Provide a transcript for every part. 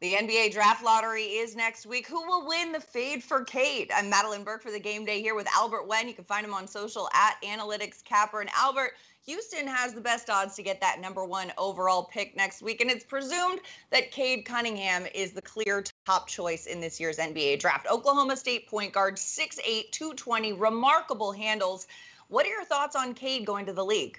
The NBA draft lottery is next week. Who will win the fade for Cade? I'm Madeline Burke for the Game Day here with Albert Wen. You can find him on social at AnalyticsCapper. And Albert, Houston has the best odds to get that #1 overall pick next week. And it's presumed that Cade Cunningham is the clear top choice in this year's NBA draft. Oklahoma State point guard, 6'8", 220, remarkable handles. What are your thoughts on Cade going to the league?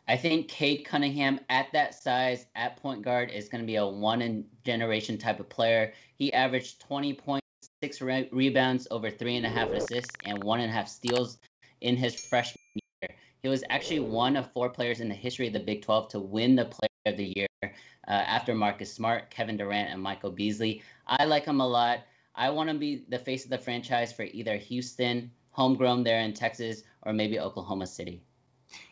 I think Cade Cunningham at that size, at point guard, is going to be a one-in-generation type of player. He averaged 20 points, 6 rebounds, over 3.5 assists, and 1.5 steals in his freshman year. He was actually one of 4 players in the history of the Big 12 to win the Player of the Year after Marcus Smart, Kevin Durant, and Michael Beasley. I like him a lot. I want to be the face of the franchise for either Houston, homegrown there in Texas, or maybe Oklahoma City.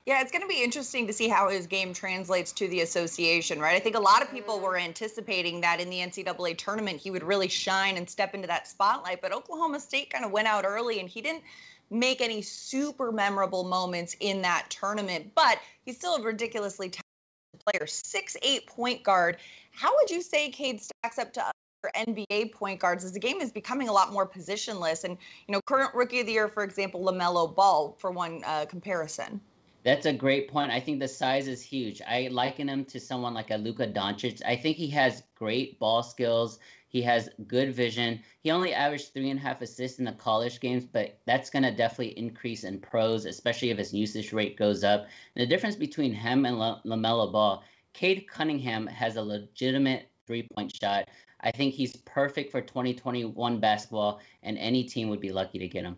Yeah, it's going to be interesting to see how his game translates to the association, right? I think a lot of people were anticipating that in the NCAA tournament he would really shine and step into that spotlight, but Oklahoma State kind of went out early and he didn't make any super memorable moments in that tournament, but he's still a ridiculously talented player. 6'8" point guard. How would you say Cade stacks up to other NBA point guards as the game is becoming a lot more positionless? And, current Rookie of the Year, for example, LaMelo Ball, for one comparison. That's a great point. I think the size is huge. I liken him to someone like a Luka Doncic. I think he has great ball skills. He has good vision. He only averaged 3.5 assists in the college games, but that's going to definitely increase in pros, especially if his usage rate goes up. And the difference between him and LaMelo Ball, Cade Cunningham has a legitimate three-point shot. I think he's perfect for 2021 basketball, and any team would be lucky to get him.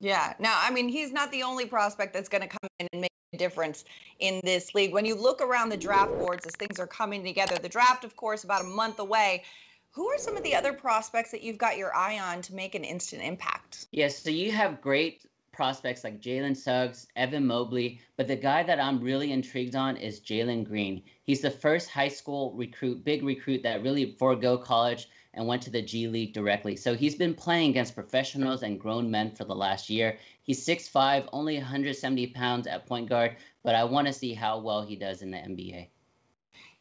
Yeah. Now, I mean, he's not the only prospect that's going to come in and make a difference in this league. When you look around the draft boards as things are coming together, the draft, of course, about a month away, who are some of the other prospects that you've got your eye on to make an instant impact? Yes, so you have great prospects like Jalen Suggs, Evan Mobley, but the guy that I'm really intrigued on is Jalen Green. He's the first high school recruit, big recruit that really forego college and went to the G League directly. So he's been playing against professionals and grown men for the last year. He's 6'5", only 170 pounds at point guard, but I want to see how well he does in the NBA.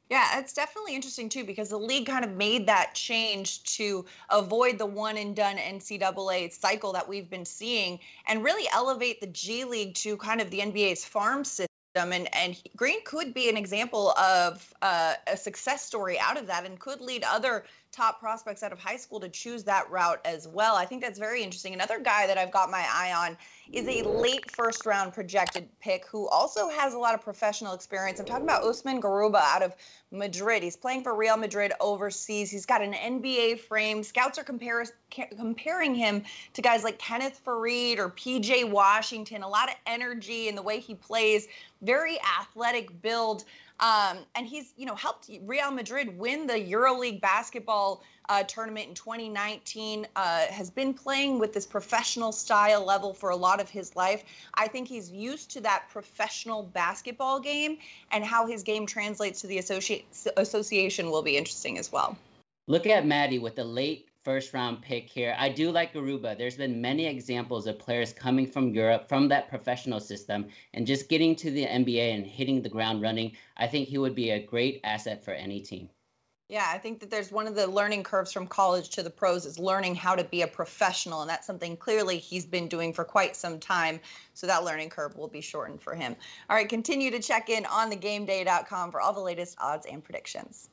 Yeah, it's definitely interesting, too, because the league kind of made that change to avoid the one-and-done NCAA cycle that we've been seeing and really elevate the G League to kind of the NBA's farm system. And Green could be an example of a success story out of that and could lead other top prospects out of high school to choose that route as well. I think that's very interesting. Another guy that I've got my eye on is a late first-round projected pick who also has a lot of professional experience. I'm talking about Usman Garuba out of Madrid. He's playing for Real Madrid overseas. He's got an NBA frame. Scouts are comparing him to guys like Kenneth Faried or P.J. Washington. A lot of energy in the way he plays. Very athletic build. And he's, helped Real Madrid win the EuroLeague basketball tournament in 2019, has been playing with this professional style level for a lot of his life. I think he's used to that professional basketball game, and how his game translates to the association will be interesting as well. Look at Maddie with the late first-round pick here. I do like Garuba. There's been many examples of players coming from Europe, from that professional system, and just getting to the NBA and hitting the ground running. I think he would be a great asset for any team. Yeah, I think that there's one of the learning curves from college to the pros is learning how to be a professional, and that's something clearly he's been doing for quite some time, so that learning curve will be shortened for him. All right, continue to check in on thegameday.com for all the latest odds and predictions.